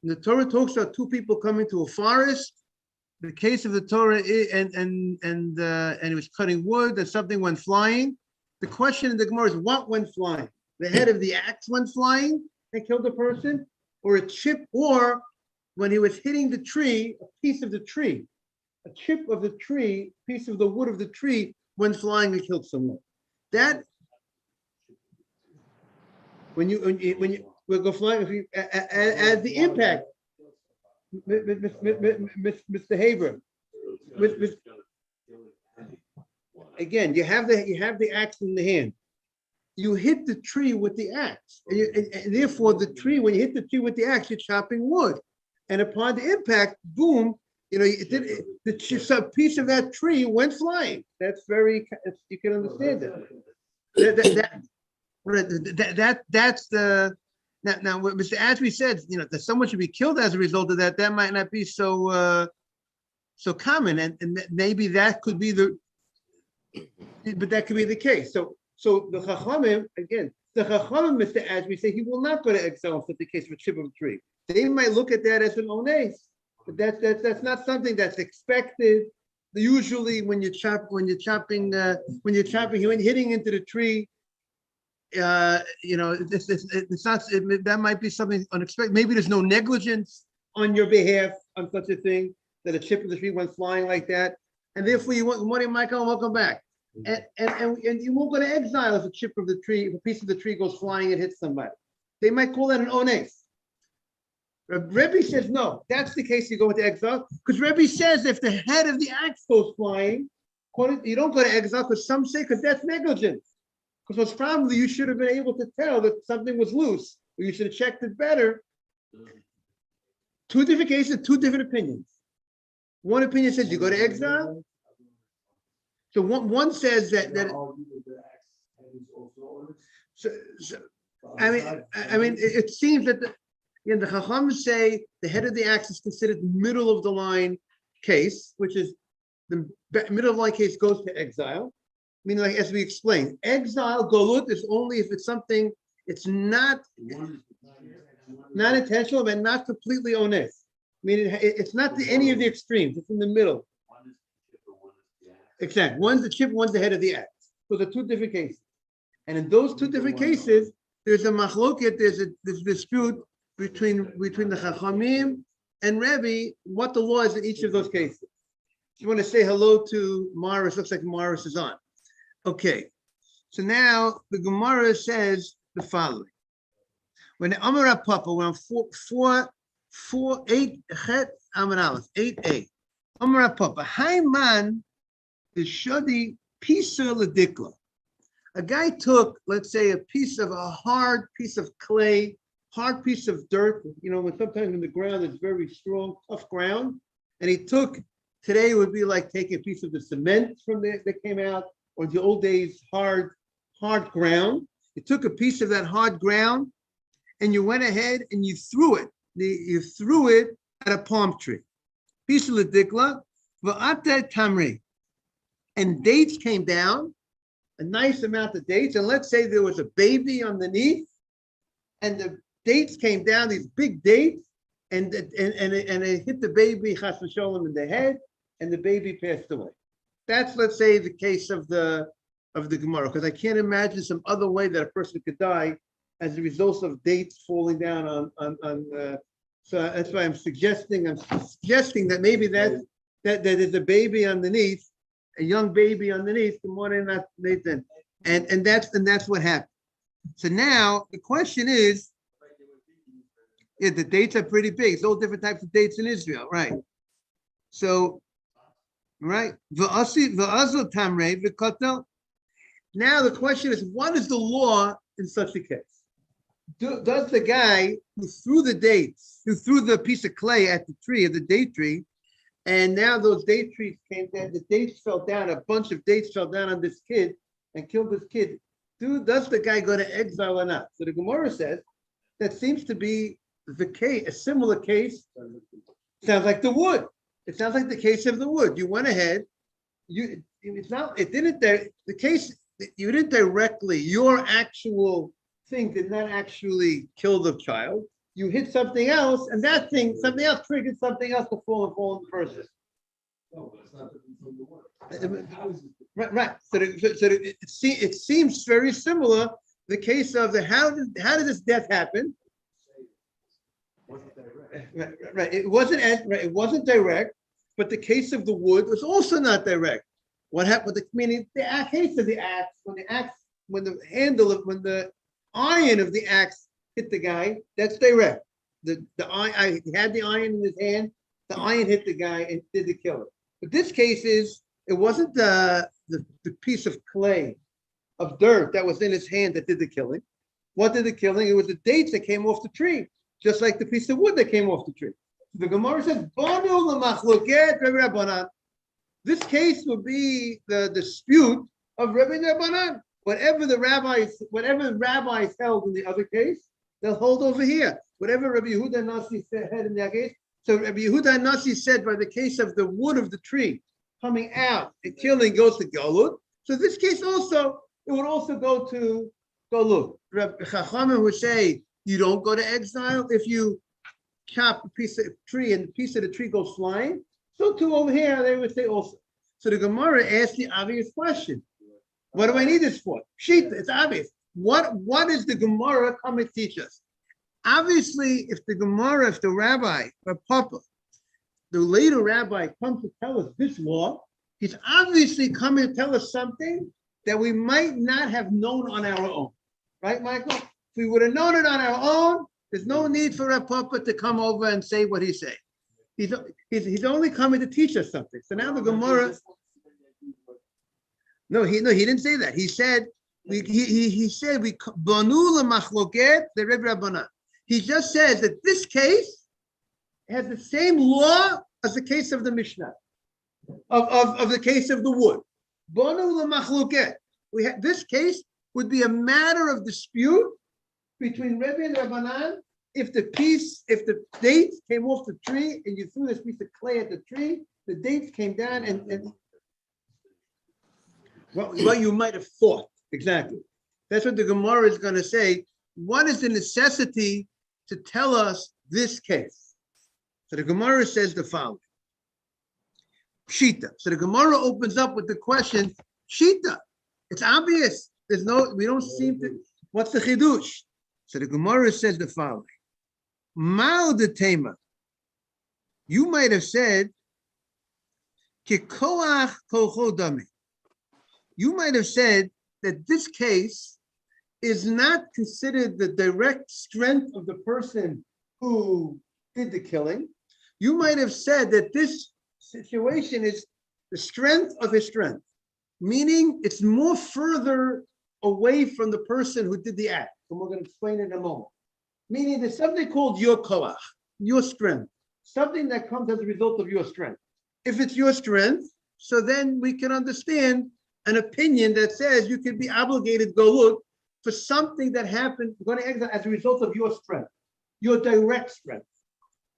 The Torah talks about two people coming to a forest. The case of the Torah and he was cutting wood and something went flying. The question in the Gemara is what went flying? The head of the axe went flying and killed the person, or a chip, or when he was hitting the tree, a piece of the tree, a chip of the tree, piece of the wood of the tree went flying and killed someone. That when you will go flying, if you add the impact, Mr. Haber. Again, you have the axe in the hand. You hit the tree with the axe, and therefore the tree. When you hit the tree with the axe, you're chopping wood, and upon the impact, boom! The piece of that tree went flying. That's very. You can understand that. That's the. Now, what Mr. Ashby said, that someone should be killed as a result of that. That might not be so common, and maybe that could be but that could be the case. So the Chachamim, again, Mr. Ashby say he will not go to exile in such a case for chip of a tree. They might look at that as an ones, but that's not something that's expected. Usually, when you're hitting into the tree. It's not. That might be something unexpected. Maybe there's no negligence on your behalf on such a thing that a chip of the tree went flying like that, and therefore you want good morning, Michael, welcome back. And you won't go to exile if a chip of the tree, if a piece of the tree goes flying and hits somebody. They might call that an ones. Rebbe says no. That's the case. You go into exile because Rebbe says if the head of the axe goes flying, you don't go to exile because some say because that's negligence. Because most probably you should have been able to tell that something was loose, or you should have checked it better. Two different cases, two different opinions. One opinion says you go to exile. So one says that I mean, it seems that the Chacham say the head of the axe is considered middle of the line case, which is the middle of the line case goes to exile. Meaning, like as we explained, exile golut is only if it's something it's not intentional and not completely honest. Meaning it's not any of the extremes. It's in the middle. Exactly. One's the chip, one's the head of the axe. So they're two different cases. And in those two different cases, there's a machloket, there's a dispute between the Chachamim and Rebbe, what the law is in each of those cases. You want to say hello to Morris? Looks like Morris is on. Okay, so now the Gemara says the following: when the Amar Papa went on 8 Chet Amar Aleph 8a, Amar Papa Hayman the Shadi Pisa Ladikla. A guy took, let's say, a hard piece of clay, hard piece of dirt. When sometimes in the ground it's very strong, tough ground, and he took. Today would be like taking a piece of the cement from that came out. Or the old days, hard ground. You took a piece of that hard ground and you went ahead and you threw it. You threw it at a palm tree. Piece of ladikla, va'ata tamri. And dates came down, a nice amount of dates. And let's say there was a baby underneath, and the dates came down, these big dates, and it hit the baby, chas v'sholem, in the head, and the baby passed away. That's, let's say, the case of the Gemara, because I can't imagine some other way that a person could die as a result of dates falling down on. So that's why I'm suggesting that maybe that is a baby underneath, a young baby underneath. Good morning, Nathan, and that's what happened. So now the question is, the dates are pretty big. It's all different types of dates in Israel, right? So. Right. Now the question is, what is the law in such a case? Does the guy who threw the piece of clay at the tree, of the date tree, and now those date trees came down, the dates fell down, a bunch of dates fell down on this kid and killed this kid. Does the guy go to exile or not? So the Gemara says that seems to be the case, a similar case. Sounds like the wood. It sounds like the case of the wood. You went ahead. You didn't directly. Your actual thing did not actually kill the child. you hit something else, and that thing, something else triggered something else to fall in the person. No, but it's not different from the word. Right. So it seems very similar. The case of the how did this death happen? Right. It wasn't direct, but the case of the wood was also not direct. What happened? Meaning the case of the axe, when the iron of the axe hit the guy, that's direct. He had the iron in his hand. The iron hit the guy and did the killing. But this case it wasn't the piece of clay, of dirt that was in his hand that did the killing. What did the killing? It was the dates that came off the tree, just like the piece of wood that came off the tree. The Gemara says, this case would be the dispute of Rebbe Rabbanan. Whatever the rabbis held in the other case, they'll hold over here. Whatever Rabbi Yehuda Nasi said in that case. So Rabbi Yehuda Nasi said by the case of the wood of the tree coming out and killing goes to Galut. So this case also, it would also go to Galut. Rabbi Chachamim would say you don't go to exile if you chop a piece of tree and the piece of the tree goes flying. So too over here they would say also. So the Gemara asked the obvious question. What do I need this for? Shita, it's obvious. What is the Gemara come and teach us? Obviously, if the rabbi, or Papa, the later rabbi comes to tell us this law, he's obviously coming to tell us something that we might not have known on our own. Right, Michael? If we would have known it on our own, there's no need for a Papa to come over and say what he's saying. He's only coming to teach us something. So now the Gemara. No, he didn't say that. He said he said we banu lemachloket the Rebbe Rabbanan. He just says that this case has the same law as the case of the Mishnah, of the case of the wood. Banu lemachloket. This case would be a matter of dispute between Rebbe and Rabbanan if the dates came off the tree and you threw this piece of clay at the tree, the dates came down and what you might have thought. Exactly. That's what the Gemara is going to say. What is the necessity to tell us this case? So the Gemara says the following. Shita. So the Gemara opens up with the question, Shita. It's obvious. We don't seem to, what's the chidush? So the Gemara says the following. Mal de tema. You might have said, Kikoach kochodami. You might have said that this case is not considered the direct strength of the person who did the killing. You might have said that this situation is the strength of his strength, meaning it's more further away from the person who did the act. And we're going to explain it in a moment. Meaning there's something called your koach, your strength, something that comes as a result of your strength. If it's your strength, so then we can understand an opinion that says you can be obligated go look for something that happened, going to exile as a result of your strength, your direct strength.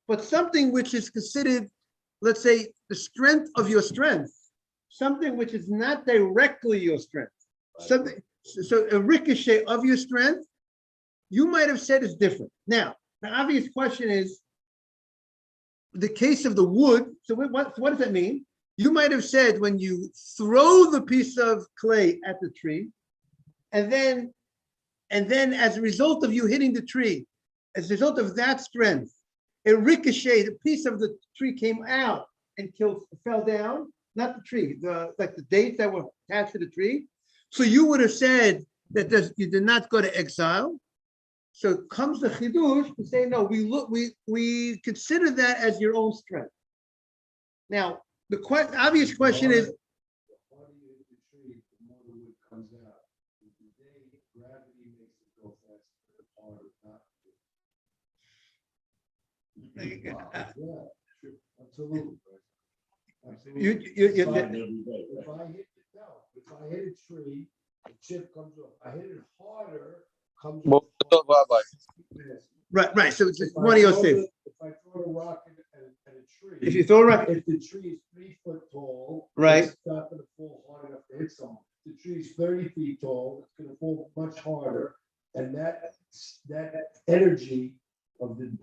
But something which is considered, let's say, the strength of your strength, something which is not directly your strength, something, so a ricochet of your strength, you might have said is different. Now, the obvious question is, the case of the wood, so what does that mean? You might have said when you throw the piece of clay at the tree, and then as a result of you hitting the tree, as a result of that strength, a ricochet, a piece of the tree came out and fell down, not the tree, like the dates that were attached to the tree. So you would have said that you did not go to exile. So comes the chidush to say, no, we consider that as your own strength. Now, the obvious question is, the harder you hit the tree, the more the wood comes out. Today, gravity makes it go faster, the harder not to. Yeah, absolutely. Absolutely. If I hit a tree, the chip comes off. I hit it harder, comes off. Right. So it's one of your safe. If I throw a rock at a tree, If you throw a rock, if the tree is 3 foot tall, right, it's not going to fall hard enough to hit someone. If the tree is 30 feet tall, it's going to fall much harder, and that energy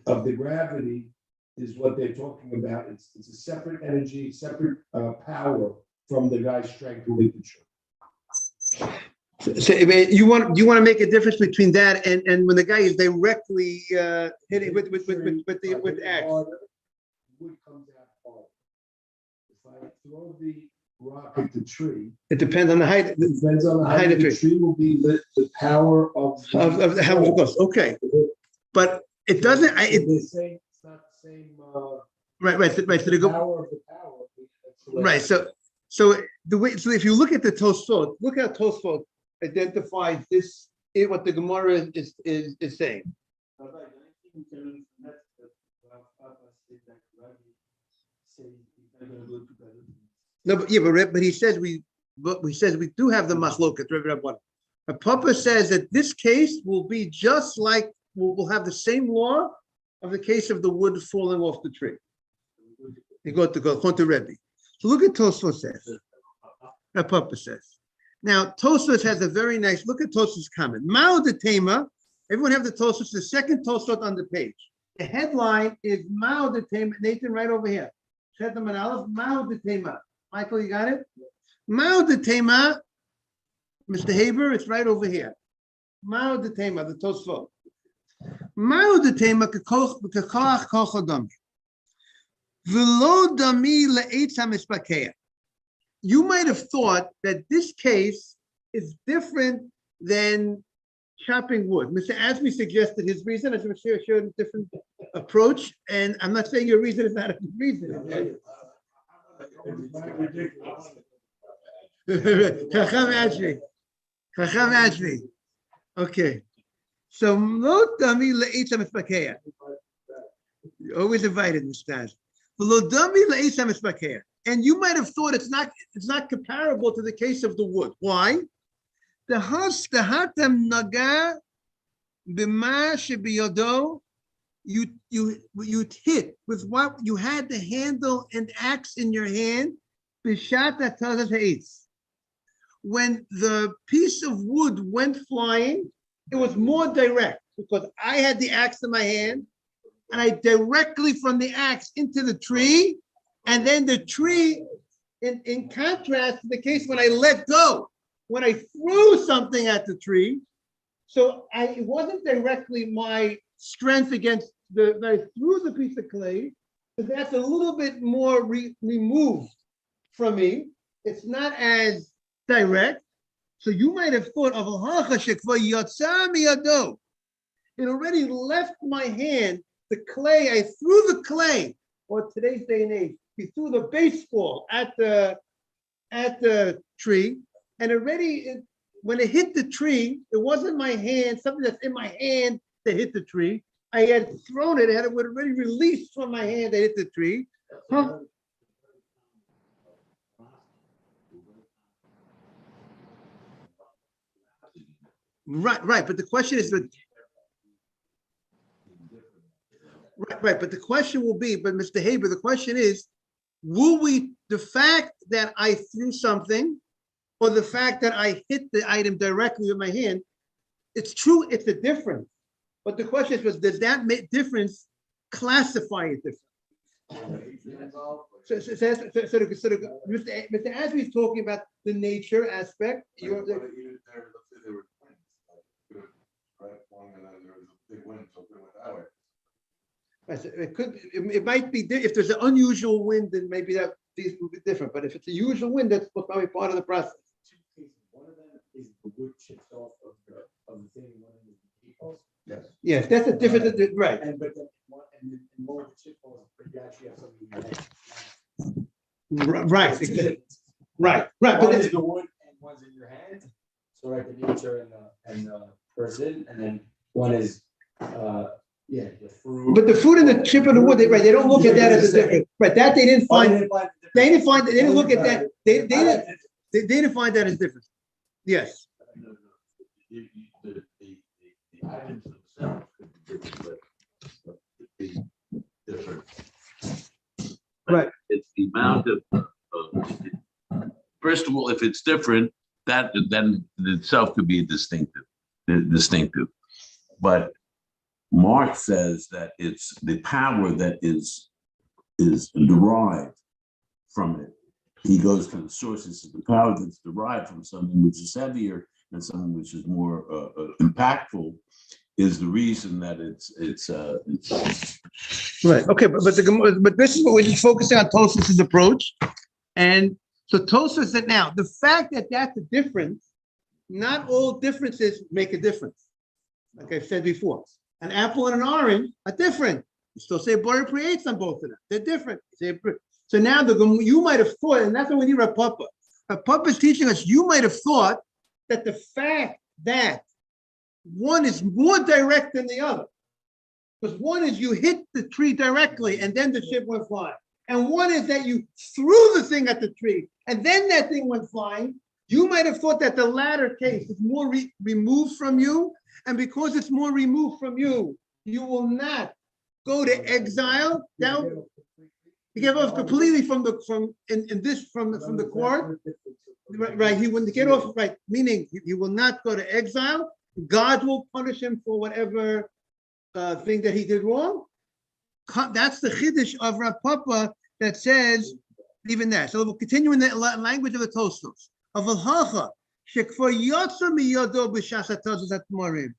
of the gravity is what they're talking about. It's a separate energy, separate power from the guy's strength with the tree. So you want to make a difference between that and when the guy is directly hitting with the axe. Wood comes out hard. If I throw the rock at the tree, it depends on the height. it depends on the height of the tree will be the power of the how much it goes. Okay, but it doesn't. It's not the same. Right. So they go. Power of the power. Right. So the way. So if you look at the Tosfot, look how Tosfot identifies this. What the Gemara is saying. No, but he says we do have the machloket. But Papa says that this case will be just like we'll have the same law of the case of the wood falling off the tree. You go to Rebbe. So look at Tosfos says. Papa says. Now Tosfos has a very nice look at Tosfos' comment. Mao de Tema. Everyone have the Tosfos. The second Tosfos on the page. The headline is Mao de Tema. Nathan, right over here. Mao de Tema. Michael, you got it? Mao de Tema. Mr. Haber, it's right over here. Mao de Tema, the Tosfot. Mao de Tema k'koach koch adam. V'lo dami le'etz hamispakeya. You might have thought that this case is different than chopping wood. Mr. Asmi suggested his reason. As I'm sure showed a different approach, and I'm not saying your reason is not a good reason. Chacham Ashmi. Okay. So lo dami le'etz hamispakeya. Always invited, Mr. Asmi. And you might have thought it's not comparable to the case of the wood. Why? The hatam naga b'ma shebiyodo. You hit with what you had the handle and axe in your hand. B'shat atazat ha'etz. When the piece of wood went flying, it was more direct because I had the axe in my hand, and I directly from the axe into the tree. And then the tree, in contrast to the case when I let go, when I threw something at the tree, so it wasn't directly my strength against when I threw the piece of clay, but that's a little bit more removed from me. It's not as direct. So you might have thought of it already left my hand, the clay, I threw the clay, or today's day and age. He threw the baseball at the tree, and already when it hit the tree, it wasn't my hand, something that's in my hand that hit the tree. I had thrown it, and it would already released from my hand that hit the tree. Huh? Right. But the question is, right. But the question will be, but Mr. Haber, the question is, the fact that I threw something or the fact that I hit the item directly with my hand, it's true, it's a difference. But the question is, does that difference classify it different? So Mr. Asby is talking about the nature aspect. It might be if there's an unusual wind, then maybe these will be different. But if it's a usual wind, that's probably part of the process. One of them is the wood chips off of the thing. One of the people. Yes, that's a different, right? And more of the chip balls, but you actually have something in your hand. Right. One is the wood and one's in your hand. So like the nature and the person, and then one is the fruit. But the fruit and the chip and the wood, they don't look at that as a difference. Right, that they didn't find. They didn't look at that. They didn't find that as different. Yes. The items themselves could be different, but could be different. Right. It's the amount of first of all, if it's different, that then itself could be distinctive. But Mark says that it's the power that is derived from it. He goes to the sources of the power that's derived from something which is heavier and something which is more impactful is the reason that it's Right. Okay, but this is what we're just focusing on Tosfos' approach, and so Tosfos said now the fact that that's a difference, not all differences make a difference. Like I said before, an apple and an orange are different. You still say Bore creates on both of them. They're different. So now you might have thought, and that's what we need Rav Papa. Rav Papa is teaching us. You might have thought that the fact that one is more direct than the other, because one is you hit the tree directly and then the ship went flying, and one is that you threw the thing at the tree and then that thing went flying. You might have thought that the latter case is more removed from you, and because it's more removed from you, you will not go to exile. Down, you get off completely from the court. Right, he wouldn't get off. Right, meaning he will not go to exile. God will punish him for whatever thing that he did wrong. That's the chiddush of Rav Papa that says even that. So we'll continue in the language of the Tosfos. Of Al-Hacha, shekvar yotza miyado b'shas hatozos atmorim.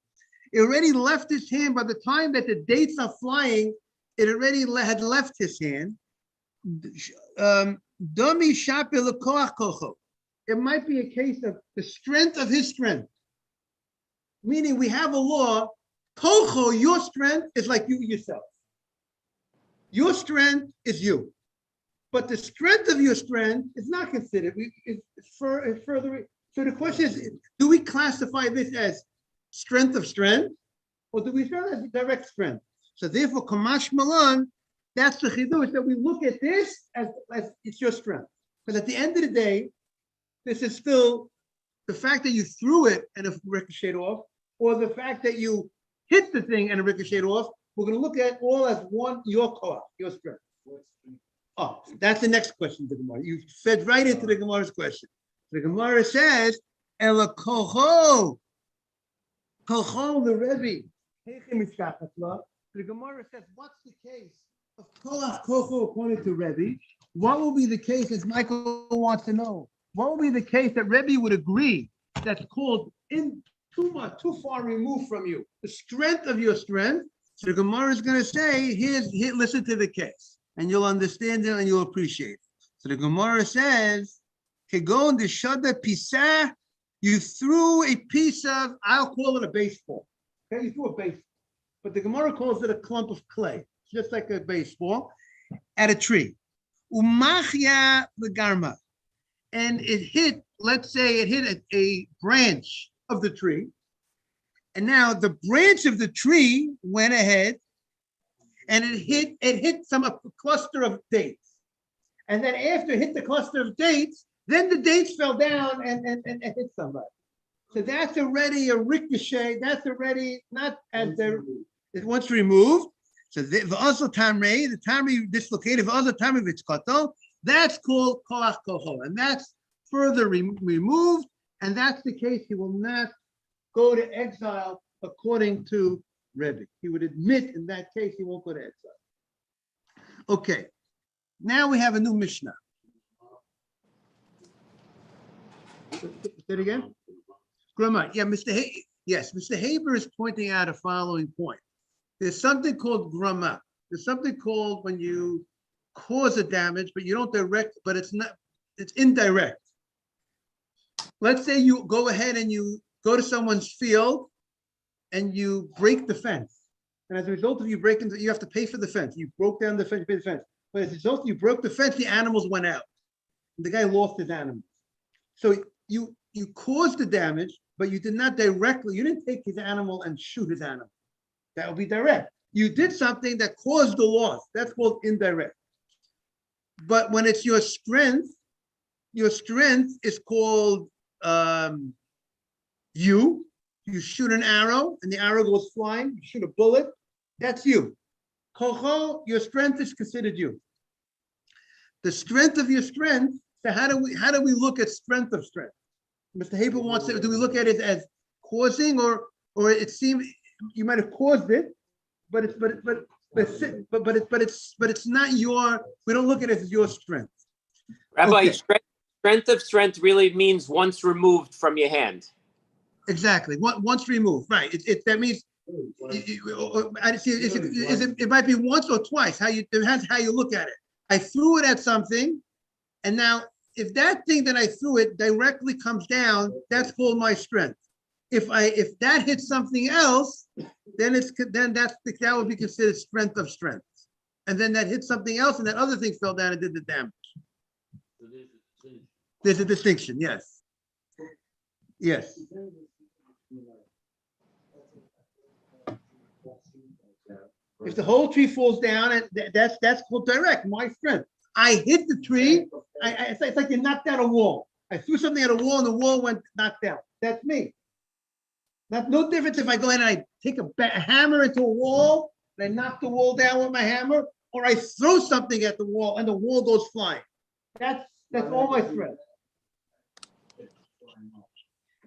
It already left his hand by the time that the dates are flying. It already had left his hand. Domi shape lekoach kocho. It might be a case of the strength of his strength. Meaning we have a law, kocho, your strength is like you yourself. Your strength is you. But the strength of your strength is not considered. It's further. So the question is, do we classify this as strength of strength, or do we show it as direct strength? So therefore, Kamash Malan, that's the chidush, that we look at this as it's your strength. Because at the end of the day, this is still the fact that you threw it and it ricocheted off, or the fact that you hit the thing and it ricocheted off. We're going to look at all as one, your koach, your strength. Oh, that's the next question to the Gemara. You fed right into the Gemara's question. The Gemara says, Ela kocho, the Rebbe. The Gemara says, what's the case of koach kocho according to Rebbe? What will be the case, as Michael wants to know? What will be the case that Rebbe would agree that's called in too far removed from you? The strength of your strength. So the Gemara is going to say, here, listen to the case, and you'll understand it and you'll appreciate it. So the Gemara says, Kegon the shada pisah, you threw a piece of, I'll call it a baseball. Okay, you threw a baseball. But the Gemara calls it a clump of clay, just like a baseball, at a tree. Umachya the garma. And it hit, let's say it hit a branch of the tree. And now the branch of the tree went ahead and it hit a cluster of dates. And then after it hit the cluster of dates, then the dates fell down and hit somebody. So that's already a ricochet. That's already not as once removed. So the also tamrei, the tamrei dislocated, the other tamrei vitzkato, that's called koach kocho, and that's further removed. And that's the case. He will not go to exile according to Rebbe. He would admit in that case he won't go to exile. Okay, now we have a new Mishnah. Say it again. Grammar. Yeah, Mr. Haber is pointing out a following point. There's something called grammar. There's something called when you cause a damage, but you don't direct, but it's indirect. Let's say you go ahead and you go to someone's field and you break the fence. And as a result of you breaking, you have to pay for the fence. You broke down the fence, you pay the fence. But as a result, you broke the fence, the animals went out. And the guy lost his animals. So you caused the damage, but you did not directly, you didn't take his animal and shoot his animal. That would be direct. You did something that caused the loss. That's called indirect. But when it's your strength is called you shoot an arrow and the arrow goes flying, you shoot a bullet, that's you. Kocho, your strength is considered you. The strength of your strength, so how do we look at strength of strength? Mr. Haber wants to, do we look at it as causing or it seems you might have caused it, but it's not your. We don't look at it as your strength. Rabbi, Okay. strength of strength really means once removed from your hand. Exactly. Once removed, right? That means I see. It might be once or twice. Depends how you look at it. I threw it at something, and now if that thing that I threw it directly comes down, that's called my strength. If that hits something else, then that would be considered strength of strength. And then that hit something else, and that other thing fell down and did the damage. There's a distinction, yes. Yes. If the whole tree falls down, and that's called direct, my strength. I hit the tree. It's like you knocked down a wall. I threw something at a wall, and the wall went knocked down. That's me. No difference if I go in and I take a hammer into a wall and I knock the wall down with my hammer, or I throw something at the wall and the wall goes flying. That's all my strength.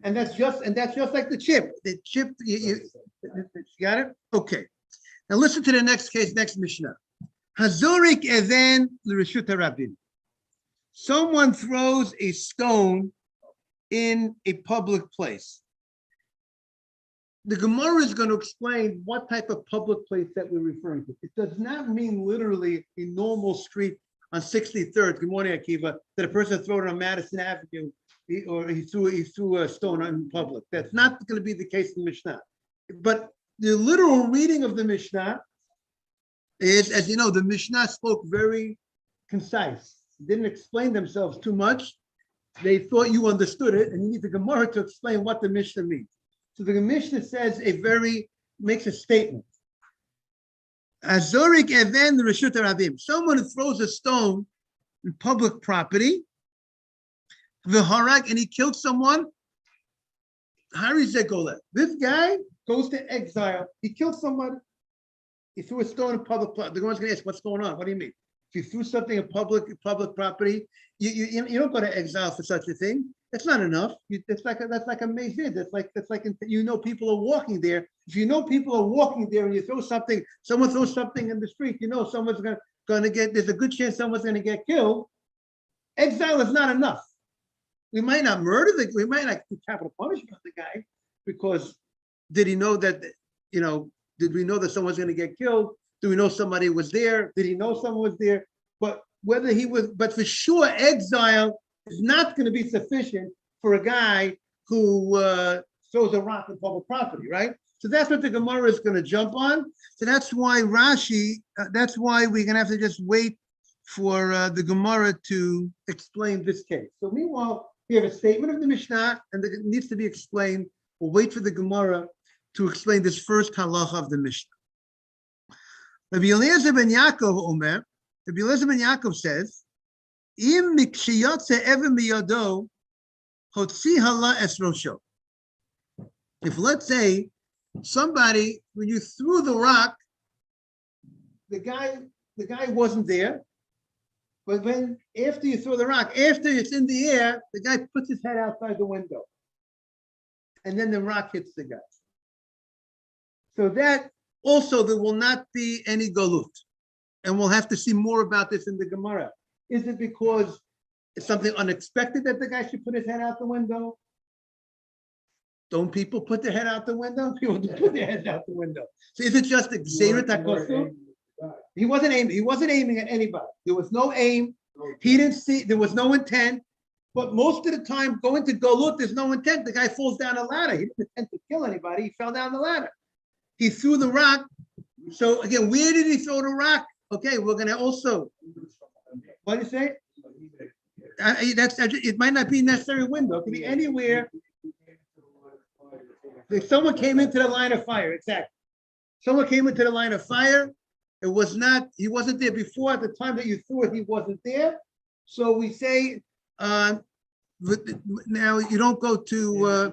And that's just like the chip. The chip, you got it? Okay. Now listen to the next case, next Mishnah. Hazorik even l'reshut harabim. Someone throws a stone in a public place. The Gemara is going to explain what type of public place that we're referring to. It does not mean literally a normal street on 63rd. Good morning, Akiva. That a person threw it on Madison Avenue, or he threw a stone in public. That's not going to be the case in the Mishnah. But the literal reading of the Mishnah is, as you know, the Mishnah spoke very concise. Didn't explain themselves too much. They thought you understood it, and you need the Gemara to explain what the Mishnah means. So the Mishnah says makes a statement. Azorik even reshut harabim. Someone who throws a stone in public property, v'harag, and he killed someone. Hari zegolet. This guy goes to exile. He killed someone. He threw a stone in public property. The Gemara's going to ask, "What's going on? What do you mean? If you threw something in public property, you don't go to exile for such a thing. That's not enough. That's like a mezid. That's like people are walking there. If you know people are walking there and you throw something, someone throws something in the street, you know someone's going to get. There's a good chance someone's going to get killed. Exile is not enough. We might not murder we might not do capital punishment on the guy, because did he know that? Did we know that someone's going to get killed? Do we know somebody was there? Did he know someone was there? But for sure, exile is not going to be sufficient for a guy who throws a rock in public property, right? So that's what the Gemara is going to jump on. So that's why that's why we're going to have to just wait for the Gemara to explain this case. So meanwhile, we have a statement of the Mishnah, and it needs to be explained. We'll wait for the Gemara to explain this first halacha of the Mishnah. Rabbi Eliezer ben Yaakov Omer, Rabbi Eliezer ben Yaakov says, Im mikshiyotze even miyado, hotzi hala es rosho. If, let's say, somebody, when you threw the rock, the guy wasn't there, but after you throw the rock, after it's in the air, the guy puts his head outside the window, and then the rock hits the guy. So that also, there will not be any galut, and we'll have to see more about this in the Gemara. Is it because it's something unexpected that the guy should put his head out the window? Don't people put their head out the window? People do put their heads out the window. So is it just Xeret HaKosur? He wasn't aiming at anybody. There was no aim. He didn't see. There was no intent. But most of the time, going to galut, there's no intent. The guy falls down a ladder. He didn't intend to kill anybody. He fell down the ladder. He threw the rock. So again, where did he throw the rock? Okay, we're going to also. What do you say? It might not be necessary window. It could be anywhere. If someone came into the line of fire, exactly. Someone came into the line of fire. He wasn't there before. At the time that you threw it, he wasn't there. So we say, now you don't go to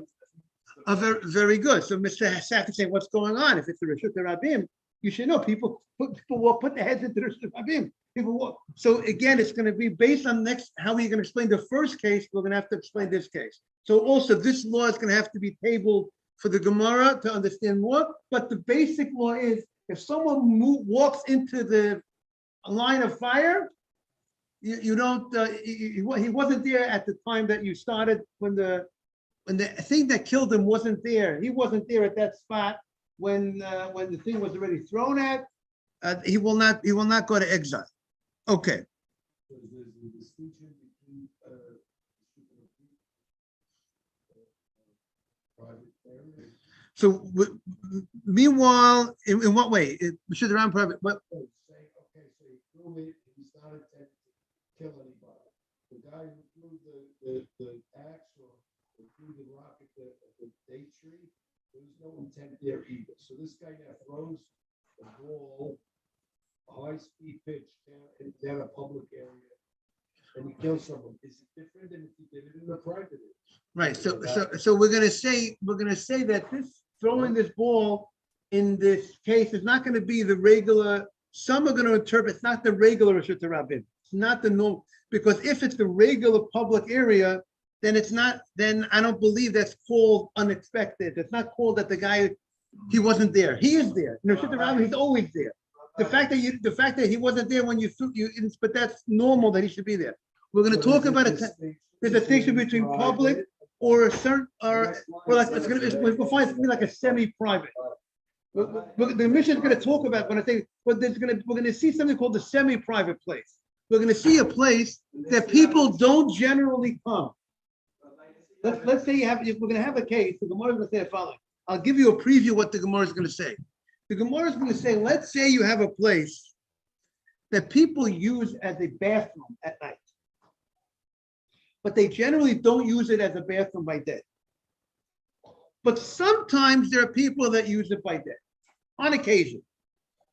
very, very good. So Mr. Sack is saying, what's going on? If it's a Reshut Rabim, you should know people will put their heads into the Reshut Rabim. People walk. So again, it's going to be based on how we're going to explain the first case. We're going to have to explain this case. So also this law is going to have to be tabled for the Gemara to understand more. But the basic law is If someone walks into the line of fire, you don't, he wasn't there at the time that you started when the thing that killed him wasn't there. He wasn't there at that spot when the thing was already thrown at. He will not go to exile. Okay. So there's a distinction between private area. So meanwhile, in what way? We should around private. What? So say, okay, so he threw it, he's not intending to kill anybody. The guy who threw the axe or threw the rock at the date tree, there's no intent there either. So this guy now throws a ball, high-speed pitch down a public area, and he kills someone. Is it different than if he did it in a private area? Right. So we're gonna say that this throwing this ball in this case is not going to be the regular. Some are going to interpret it's not the regular Reshut Rabbin. It's not the normal, because if it's the regular public area, then it's not. Then I don't believe that's called unexpected. It's not called that the guy he wasn't there. He is there. Reshut Rabbin, he's always there. The fact that he wasn't there when you threw you, but that's normal that he should be there. We're going to talk about it. There's a distinction between public or a certain, or like it's going to we'll find it to be like a semi-private. The mission is going to talk about when I say, but we're going to see something called the semi-private place. We're going to see a place that people don't generally come. Let's say we're going to have a case. The Gemara is going to say the following. I'll give you a preview of what the Gemara is going to say. The Gemara is going to say, let's say you have a place that people use as a bathroom at night, but they generally don't use it as a bathroom by day. But sometimes there are people that use it by day, on occasion.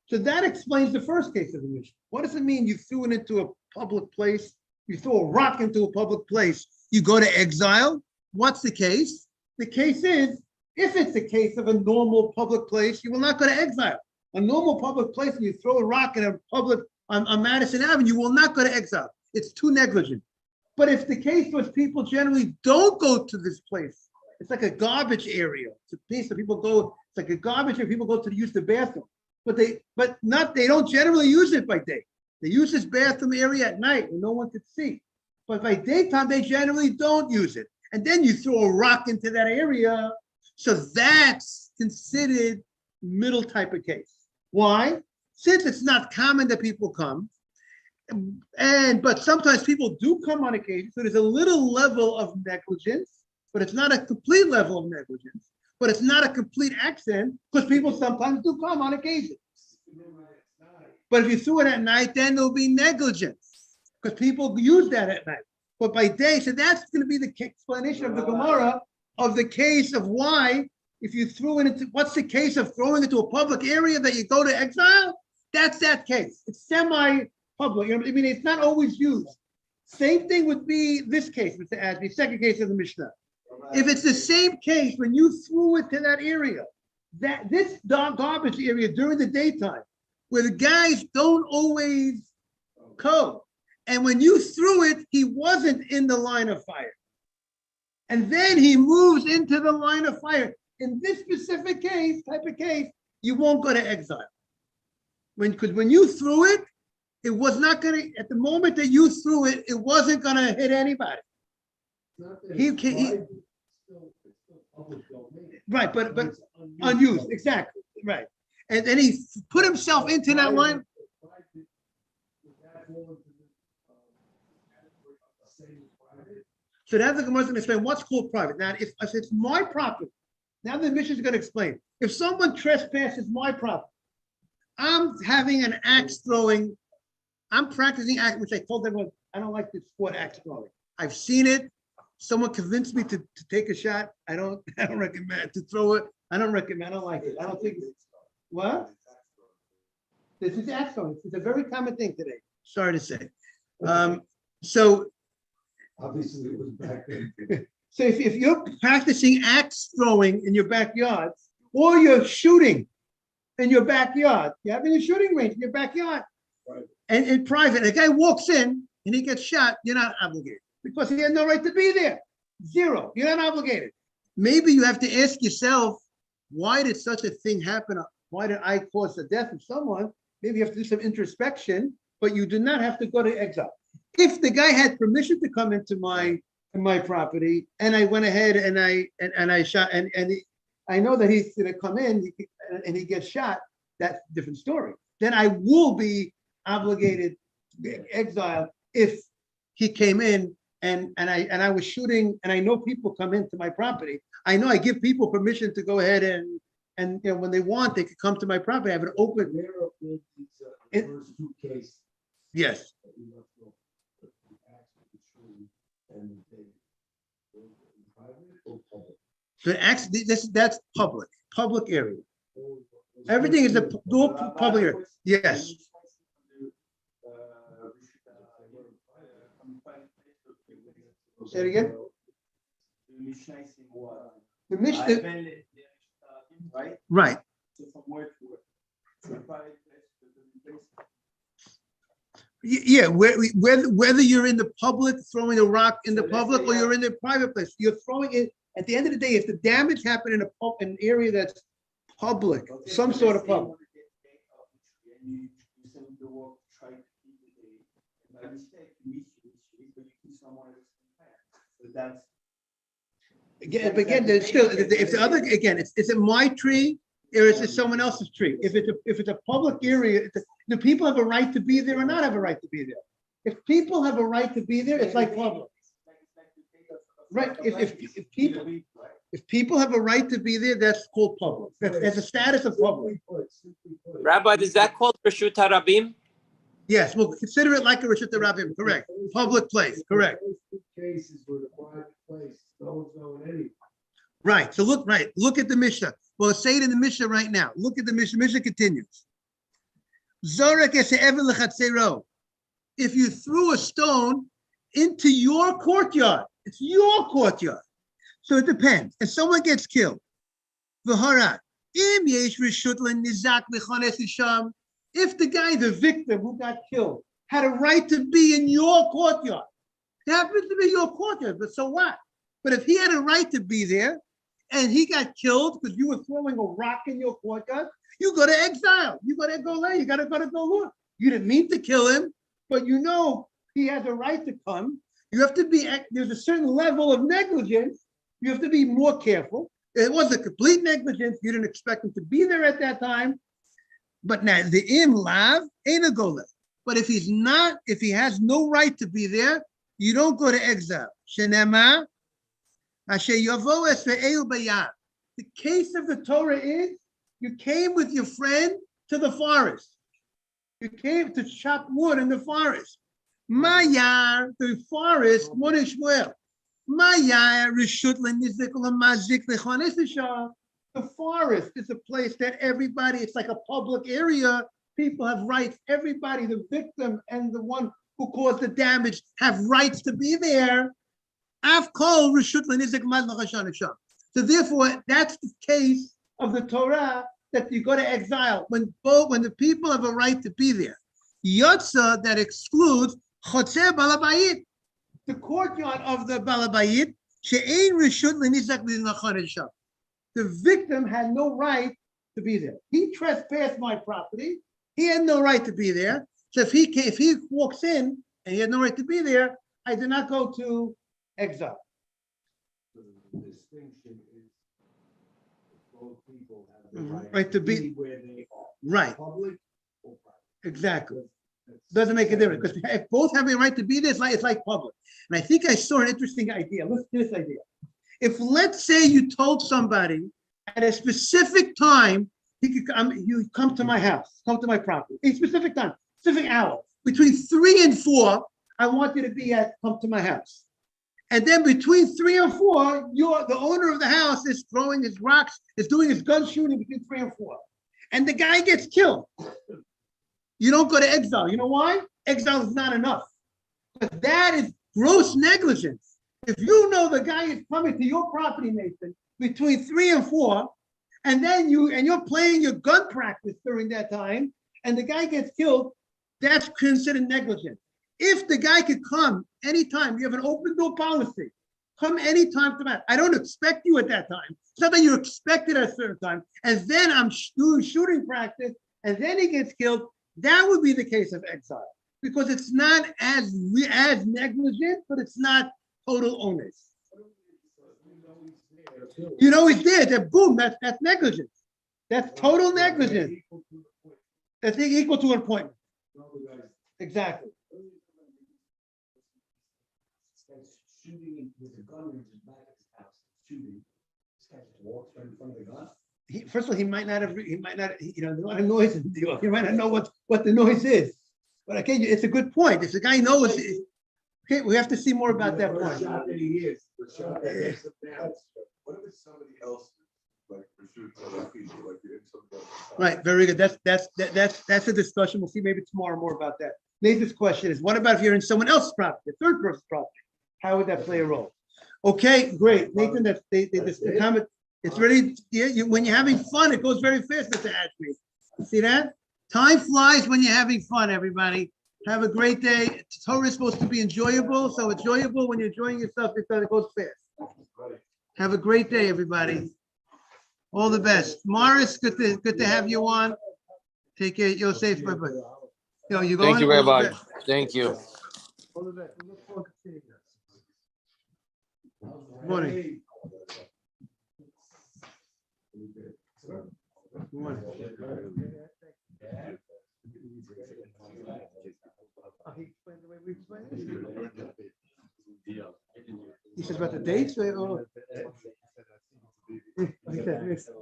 So that explains the first case of the mission. What does it mean you threw it into a public place? You throw a rock into a public place, you go to exile? What's the case? The case is, if it's the case of a normal public place, you will not go to exile. A normal public place, when you throw a rock in a public, on Madison Avenue, you will not go to exile. It's too negligent. But if the case was people generally don't go to this place, it's like a garbage area. It's a place that people go, it's like a garbage area, people go to use the bathroom. But they don't generally use it by day. They use this bathroom area at night when no one could see. But by daytime, they generally don't use it. And then you throw a rock into that area. So that's considered middle type of case. Why? Since it's not common that people come, but sometimes people do come on occasion, so there's a little level of negligence, but it's not a complete level of negligence, but it's not a complete accident, because people sometimes do come on occasion. But if you threw it at night, then there'll be negligence, because people use that at night. But by day, so that's going to be the explanation of the Gemara of the case of why, if you threw it into, what's the case of throwing into a public area that you go to exile? That's that case. It's semi-public. You know, I mean, it's not always used. Same thing would be this case, the second case of the Mishnah. If it's the same case when you threw it to that area, that this garbage area during the daytime, where the guys don't always go, and when you threw it, he wasn't in the line of fire. And then he moves into the line of fire. In this specific case, type of case, you won't go to exile. Because when you threw it, it was not going to, at the moment that you threw it, it wasn't going to hit anybody. Right, but unused, exactly, right. And then he put himself into that line. So now the Gemara is going to explain what's called private. Now, if it's my property, now the mission is going to explain. If someone trespasses my property, I'm having an axe throwing, I'm practicing axe, which I told everyone, I don't like the sport axe throwing. I've seen it. Someone convinced me to take a shot. I don't recommend to throw it. I don't recommend, I don't like it. I don't think it's, what? This is axe throwing. It's a very common thing today. Sorry to say. So obviously it was back then. So if you're practicing axe throwing in your backyard, or you're shooting in your backyard, you're having a shooting range in your backyard, right. And in private, a guy walks in and he gets shot, you're not obligated because he had no right to be there. Zero, you're not obligated. Maybe you have to ask yourself, why did such a thing happen Why did I cause the death of someone? Maybe you have to do some introspection, but you do not have to go to exile. If the guy had permission to come into my property, and I went ahead and I shot, and I know that he's going to come in and he gets shot, that's a different story. Then I will be obligated to exile if he came in and I was shooting, and I know people come into my property. I know I give people permission to go ahead and when they want, they could come to my property. I have an open. There are these, the first two cases. Yes. that we left off, the acts of the tree and they were in private or public. So actually, that's public area. Everything is a public area. Yes. Say it again. The Mishnah, Right? right. So from word to word. So private place to place. Yeah, whether you're in the public, throwing a rock in the public, or you're in the private place, you're throwing it. At the end of the day, if the damage happened in an area that's public, some sort of public. And you send the work, try to keep it, and by mistake, you miss it, but you see someone else. So that's. Again, there's still, if the other, again, is it my tree or is it someone else's tree? If it's a public area, do people have a right to be there or not have a right to be there? If people have a right to be there, it's like public. Right, if people have a right to be there, that's called public. That's a status of public. Rabbi, is that called Reshut HaRabim? Yes, well, consider it like a Reshut HaRabim, correct. Public place, correct. Cases were the private place, no one's knowing anything. Right, so look at the Mishnah. Well, say it in the Mishnah right now. Look at the Mishnah. Mishnah continues. Zorek ese'ever lechatzero. If you threw a stone into your courtyard, it's your courtyard. So it depends. If someone gets killed, v'hara, im yesh reshut lenizak lechones sham. If the guy, the victim who got killed, had a right to be in your courtyard, it happens to be your courtyard, but so what? But if he had a right to be there and he got killed because you were throwing a rock in your courtyard, you go to exile. You got to go there. You got to go look. You didn't mean to kill him, but you know he has a right to come. You have to be, there's a certain level of negligence. You have to be more careful. It was a complete negligence. You didn't expect him to be there at that time. But now the im lav ain't a gola. But if he's not, if he has no right to be there, you don't go to exile. Shenema, asher yavo es ve'eu bayam. The case of the Torah is you came with your friend to the forest. You came to chop wood in the forest. Mayar, the forest, Monishmuel. Mayar, Rishut Lenizik Lamazik Lechonesisha. The forest is a place that everybody, it's like a public area. People have rights. Everybody, the victim and the one who caused the damage, have rights to be there. Afkol Rishut Lenizik Lamazik. So therefore, that's the case of the Torah that you go to exile when the people have a right to be there. Yotza that excludes Chotzer Balabayit, the courtyard of the Balabayit. She'ein Rishut Lenizak L'Nachonesham. The victim had no right to be there. He trespassed my property. He had no right to be there. So if he walks in and he had no right to be there, I do not go to exile. The distinction is both people have the Right to be where they are. right. Public or private. Exactly. Doesn't make a difference because if both have a right to be there, it's like public. And I think I saw an interesting idea. Listen to this idea. If let's say you told somebody at a specific time, you come to my house, come to my property, a specific time, specific hour, between 3 and 4, I want you to come to my house. And then between 3 and 4, the owner of the house is throwing his rocks, is doing his gun shooting between 3 and 4. And the guy gets killed. You don't go to exile. You know why? Exile is not enough. But that is gross negligence. If you know the guy is coming to your property, Nathan, between 3 and 4, and then you're playing your gun practice during that time, and the guy gets killed, that's considered negligence. If the guy could come anytime, you have an open door policy, Come anytime tonight. I don't expect you at that time. It's not that you're expected at a certain time. And then I'm doing shooting practice, and then he gets killed. That would be the case of exile, because it's not as negligent, but it's not total onus. You know he's there. That boom. That's negligence. That's total negligence. That's equal to an appointment. Exactly. Shooting with a gun range is back at his house, shooting. This guy just walks right in front of the gun. First of all, he might not, there's a lot of noise in New York. He might not know what the noise is. But okay, it's a good point. If the guy knows, okay, we have to see more about that point. Shot that he is. The shot that makes him down. What if it's somebody else, like pursuit other people, like you hit somebody else? Right, very good. That's a discussion. We'll see maybe tomorrow more about that. Nathan's question is, what about if you're in someone else's property, the third person's property? How would that play a role? Okay, great. Nathan, that's the comment. It's really, when you're having fun, it goes very fast, Mr. Ashby. See that? Time flies when you're having fun, everybody. Have a great day. Torah is supposed to be enjoyable, so enjoyable when you're enjoying yourself because it goes fast. Have a great day, everybody. All the best. Morris, good to have you on. Take care. You're safe, bye-bye. You going? Thank you, Rabbi. Thank you. All the best. We look forward to seeing you. Good morning. Good morning. He explained the way we explained it? He says about the dates?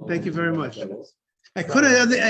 Thank you very much. I couldn't.